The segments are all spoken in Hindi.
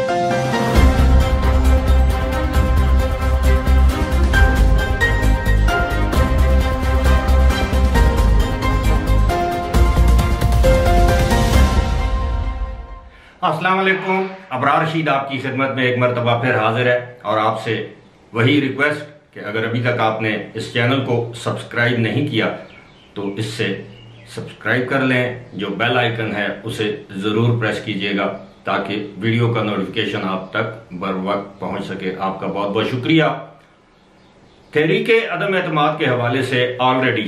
अस्सलाम वालेकुम। अबरार रशीद आपकी खिदमत में एक मरतबा फिर हाजिर है और आपसे वही रिक्वेस्ट कि अगर अभी तक आपने इस चैनल को सब्सक्राइब नहीं किया तो इससे सब्सक्राइब कर लें। जो बेल आइकन है उसे ज़रूर प्रेस कीजिएगा ताकि वीडियो का नोटिफिकेशन आप तक बर वक्त पहुँच सके। आपका बहुत बहुत शुक्रिया। तहरीके अदम एतमाद के हवाले से ऑलरेडी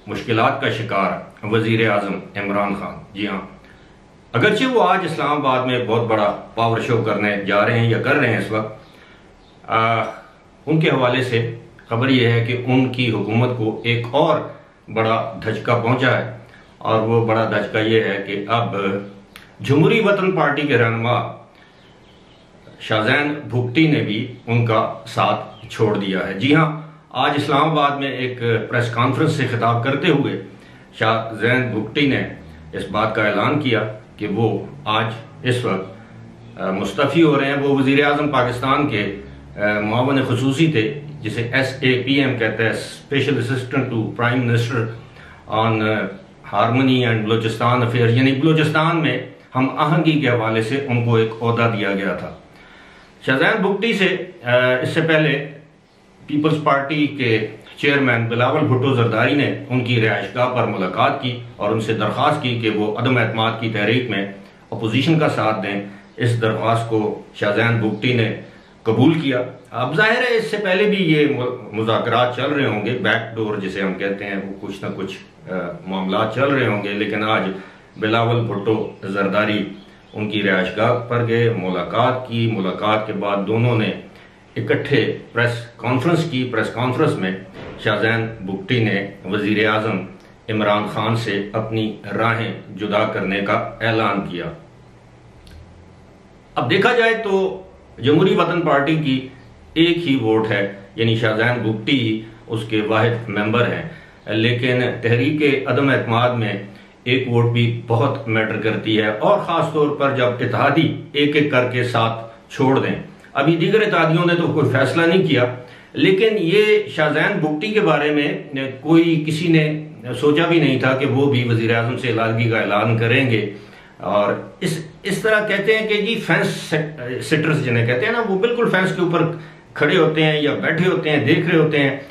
मुश्किलात का शिकार वज़ीर आज़म इमरान खान। जी हाँ, अगरचे वो आज इस्लामाबाद में बहुत बड़ा पावर शो करने जा रहे हैं या कर रहे हैं इस वक्त, उनके हवाले से खबर यह है कि उनकी हुकूमत को एक और बड़ा धचका पहुंचा है और वो बड़ा धचका ये है कि अब जमहूरी वतन पार्टी के रहनुमा शाहजैन भुगटी ने भी उनका साथ छोड़ दिया है। जी हाँ, आज इस्लामाबाद में एक प्रेस कॉन्फ्रेंस से खिताब करते हुए शाहजैन भुगटी ने इस बात का ऐलान किया कि वो आज इस वक्त मुस्तफ़ी हो रहे हैं। वो वज़ीर आज़म पाकिस्तान के मुआवन ख़ुसूसी थे, जिसे SAPM कहते हैं, special assistant to prime minister on harmony and Balochistan affairs, यानी बलोचिस्तान में हम आहंगी के हवाले से उनको एक ओहदा दिया गया था। शाहजैन भुगटी से इससे पहले पीपल्स पार्टी के चेयरमैन बिलावल भुट्टो जरदारी ने उनकी रिहाइशगाह पर मुलाकात की और उनसे दरख्वास्त की कि वो अदम एतमाद की तहरीक में अपोजिशन का साथ दें। इस दरख्वास्त को शाहजैन भुगटी ने कबूल किया। अब जाहिर है इससे पहले भी ये मुज़ाकरात चल रहे होंगे, बैक डोर जिसे हम कहते हैं, वो कुछ ना कुछ मामला चल रहे होंगे, लेकिन आज बिलावल भुट्टो जरदारी उनकी रिहाइशगाह पर गए, मुलाकात की। मुलाकात के बाद दोनों ने इकट्ठे प्रेस कॉन्फ्रेंस की। प्रेस कॉन्फ्रेंस में शाहजैन भुगटी ने वज़ीर आज़म इमरान खान से अपनी राहें जुदा करने का ऐलान किया। अब देखा जाए तो जमहूरी वतन पार्टी की एक ही वोट है, यानी शाहजैन भुगटी उसके वाहिद मेंबर हैं, लेकिन तहरीके अदम एतमाद में एक वोट भी बहुत मैटर करती है, और ख़ास तौर पर जब इत्तेहादी एक एक करके साथ छोड़ दें। अभी दीगर इत्तेहादियों ने तो कोई फैसला नहीं किया, लेकिन ये शाहजैन भुगटी के बारे में कोई किसी ने सोचा भी नहीं था कि वो भी वज़ीर आज़म से इलादगी का ऐलान करेंगे। और इस तरह कहते हैं कि जी फेंस सिटर्स जिन्हें कहते हैं ना, वो बिल्कुल फेंस के ऊपर खड़े होते हैं या बैठे होते हैं, देख रहे होते हैं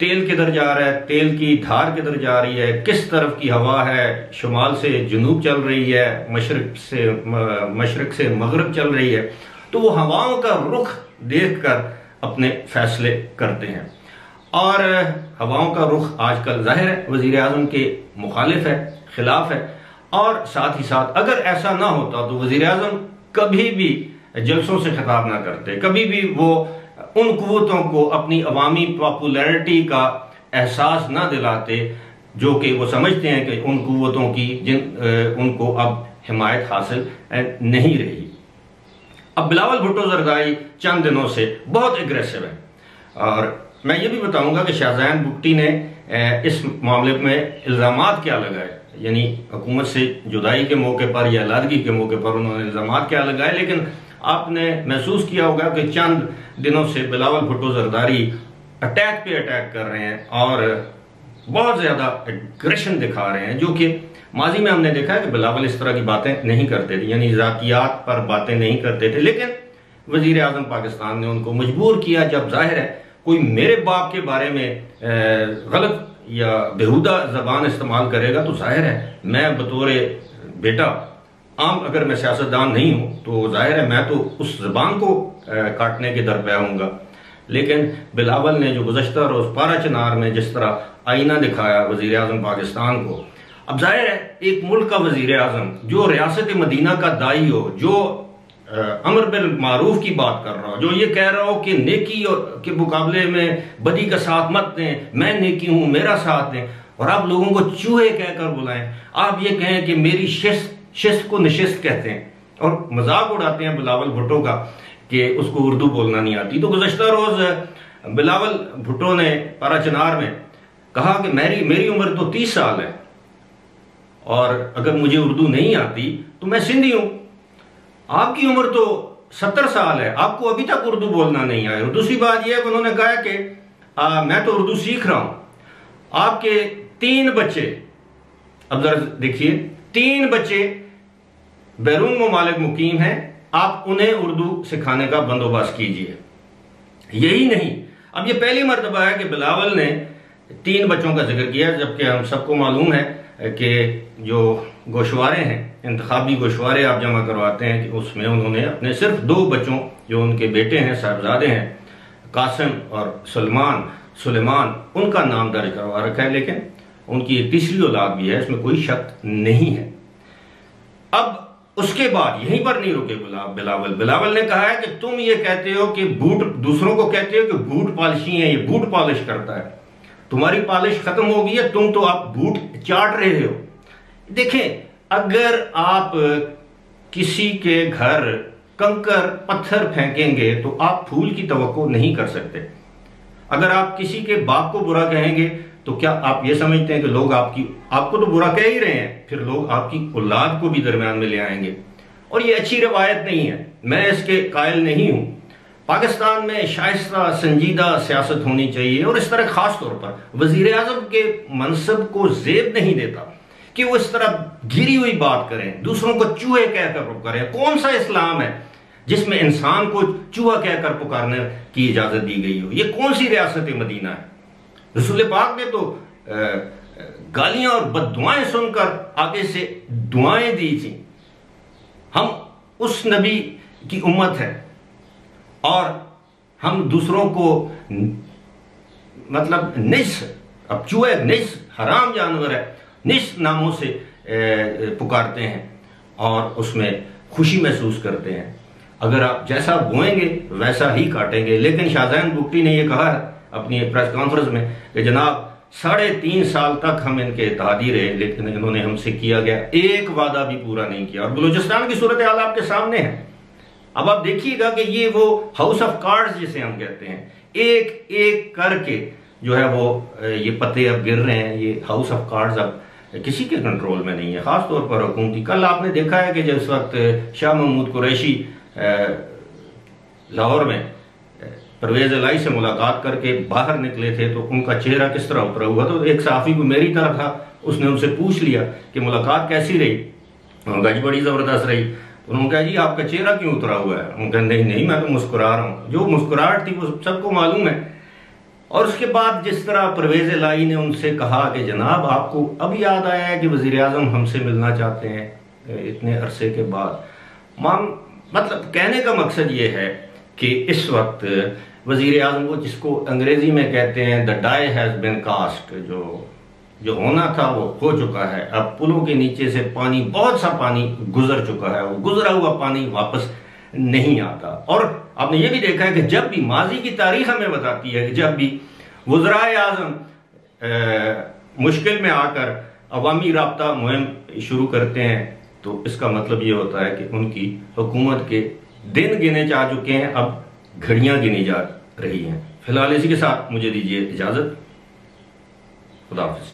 तेल किधर जा रहा है, तेल की धार किधर जा रही है, किस तरफ की हवा है, शुमाल से जनूब चल रही है, मशरक से मगरब चल रही है। तो वो हवाओं का रुख देखकर अपने फैसले करते हैं, और हवाओं का रुख आजकल जाहिर है वज़ीर आज़म के मुखालिफ है, खिलाफ है। और साथ ही साथ अगर ऐसा ना होता तो वज़ीर आज़म कभी भी जलसों से खिताब ना करते, कभी भी वो उन कुव्वतों को अपनी अवामी पॉपुलैरिटी का एहसास ना दिलाते जो कि वो समझते हैं कि उन कुव्वतों की उनको अब हिमायत हासिल नहीं रही। अब बिलावल भुट्टो जरदारी चंद दिनों से बहुत एग्रेसिव है, और मैं ये भी बताऊंगा कि शाहजैन भुगटी ने इस मामले में इल्ज़ामात क्या लगाए, यानी हुकूमत से जुदाई के मौके पर या अलहदगी के मौके पर उन्होंने इल्ज़ामात क्या लगाए। लेकिन आपने महसूस किया होगा कि चंद दिनों से बिलावल भुट्टो जरदारी अटैक पे अटैक कर रहे हैं और बहुत ज़्यादा एग्रेशन दिखा रहे हैं, जो कि माजी में हमने देखा है कि बिलावल इस तरह की बातें नहीं करते थे, यानी ज़ातियात पर बातें नहीं करते थे। लेकिन वज़ीर आज़म पाकिस्तान ने उनको मजबूर किया। जब जाहिर है कोई मेरे बाप के बारे में गलत या बेहुदा ज़बान इस्तेमाल करेगा तो जाहिर है मैं बतौर बेटा आम, अगर मैं सियासतदान नहीं हूँ तो जाहिर है मैं तो उस ज़बान को काटने के दर पे आऊँगा। लेकिन बिलावल ने जो गुज़श्ता रोज़ पारा चनार में जिस तरह आईना दिखाया वज़ीर आज़म पाकिस्तान को, अब जाहिर है एक मुल्क का वज़ीर आज़म जो रियासत मदीना का दाई हो, जो अमर बिल मारूफ की बात कर रहा हो, जो ये कह रहा हो कि नेकी के मुकाबले में बदी का साथ मत दें, मैं नेकी हूँ मेरा साथ दें, और आप लोगों को चूहे कहकर बुलाएं, आप ये कहें कि मेरी शिस्त को नशिस्त कहते हैं, और मजाक उड़ाते हैं बिलावल भुट्टो का कि उसको उर्दू बोलना नहीं आती। तो गुज़श्ता रोज़ बिलावल भुट्टो ने पारा चनार में कहा कि मेरी उम्र तो 30 साल है और अगर मुझे उर्दू नहीं आती तो मैं सिंधी हूँ। आपकी उम्र तो 70 साल है, आपको अभी तक उर्दू बोलना नहीं आया। और दूसरी बात यह है कि उन्होंने कहा कि मैं तो उर्दू सीख रहा हूं। आपके 3 बच्चे, अब जरा देखिए, 3 बच्चे बैरून ममालिक मुकीम हैं, आप उन्हें उर्दू सिखाने का बंदोबस्त कीजिए। यही नहीं, अब ये पहली मर्तबा है कि बिलावल ने 3 बच्चों का जिक्र किया, जबकि हम सबको मालूम है कि जो गोशवारे हैं, इंतखाबी गोशवारे आप जमा करवाते हैं, कि उसमें उन्होंने अपने सिर्फ 2 बच्चों, जो उनके बेटे हैं, साहबजादे हैं, कासिम और सुलेमान, उनका नाम दर्ज करवा रखा है। लेकिन उनकी एक तीसरी औलाद भी है, इसमें कोई शक नहीं है। अब उसके बाद यहीं पर नहीं रुके बिलावल ने कहा है कि तुम ये कहते हो कि बूट, दूसरों को कहते हो कि बूट पॉलिशी है, ये बूट पॉलिश करता है, तुम्हारी पॉलिश खत्म हो गई है, तुम तो आप बूट चाट रहे हो। देखें, अगर आप किसी के घर कंकर पत्थर फेंकेंगे तो आप फूल की तवक्को नहीं कर सकते। अगर आप किसी के बाप को बुरा कहेंगे तो क्या आप ये समझते हैं कि लोग आपको तो बुरा कह ही रहे हैं, फिर लोग आपकी औलाद को भी दरमियान में ले आएंगे? और ये अच्छी रवायत नहीं है, मैं इसके कायल नहीं हूं। पाकिस्तान में शाइस्ता संजीदा सियासत होनी चाहिए, और इस तरह खास तौर पर वजीर आजम के मनसब को जेब नहीं देता कि वो इस तरह गिरी हुई बात करें, दूसरों को चूहे कहकर पुकारें। कौन सा इस्लाम है जिसमें इंसान को चूहा कहकर पुकारने की इजाजत दी गई हो? ये कौन सी रियासत मदीना है? रसूल पाक ने तो गालियां और बद्दुआएं सुनकर आगे से दुआएं दी थी। हम उस नबी की उम्मत है और हम दूसरों को मतलब निस, अब चूहे निस हराम जानवर है, निस नामों से पुकारते हैं और उसमें खुशी महसूस करते हैं। अगर आप जैसा बोएंगे वैसा ही काटेंगे। लेकिन शाहजहान बुगटी ने यह कहा अपनी प्रेस कॉन्फ्रेंस में कि जनाब 3.5 साल तक हम इनके इत्तेहादी रहे, लेकिन इन्होंने हमसे किया गया एक वादा भी पूरा नहीं किया। और बलूचिस्तान की सूरत हाल आपके सामने है। अब आप देखिएगा कि ये वो हाउस ऑफ कार्ड्स जिसे हम कहते हैं, एक एक करके जो है वो ये पत्ते अब गिर रहे हैं। ये हाउस ऑफ कार्ड्स अब किसी के कंट्रोल में नहीं है, खासतौर पर हुकूमती। कल आपने देखा है कि जिस वक्त शाह महमूद कुरैशी लाहौर में परवेज इलाही से मुलाकात करके बाहर निकले थे तो उनका चेहरा किस तरह उतरा हुआ। तो एक सहाफी को मेरी तरह था, उसने उनसे पूछ लिया कि मुलाकात कैसी रही? उन्होंने कहा बड़ी जबरदस्त रही। उन्होंने कहा जी आपका चेहरा क्यों उतरा हुआ है? उन्होंने कहा नहीं मैं तो मुस्कुरा रहा हूँ। जो मुस्कुराहट थी वो सबको मालूम है। और उसके बाद जिस तरह परवेज इलाही ने उनसे कहा कि जनाब आपको अब याद आया है कि वजीर आजम हमसे मिलना चाहते हैं इतने अरसे के बाद। मतलब कहने का मकसद ये है कि इस वक्त वजीर आजम को, जिसको अंग्रेजी में कहते हैं the die has been cast, जो होना था वो हो चुका है। अब पुलों के नीचे से पानी, बहुत सा पानी गुजर चुका है, वो गुजरा हुआ पानी वापस नहीं आता। और आपने ये भी देखा है कि जब भी माजी की तारीख हमें बताती है कि जब भी वज़राए आज़म मुश्किल में आकर अवामी राब्ता मुहिम शुरू करते हैं तो इसका मतलब ये होता है कि उनकी हुकूमत के दिन गिने जा चुके हैं, अब घड़ियां गिनी जा रही हैं। फिलहाल इसी के साथ मुझे दीजिए इजाजत। खुदा हाफिज़।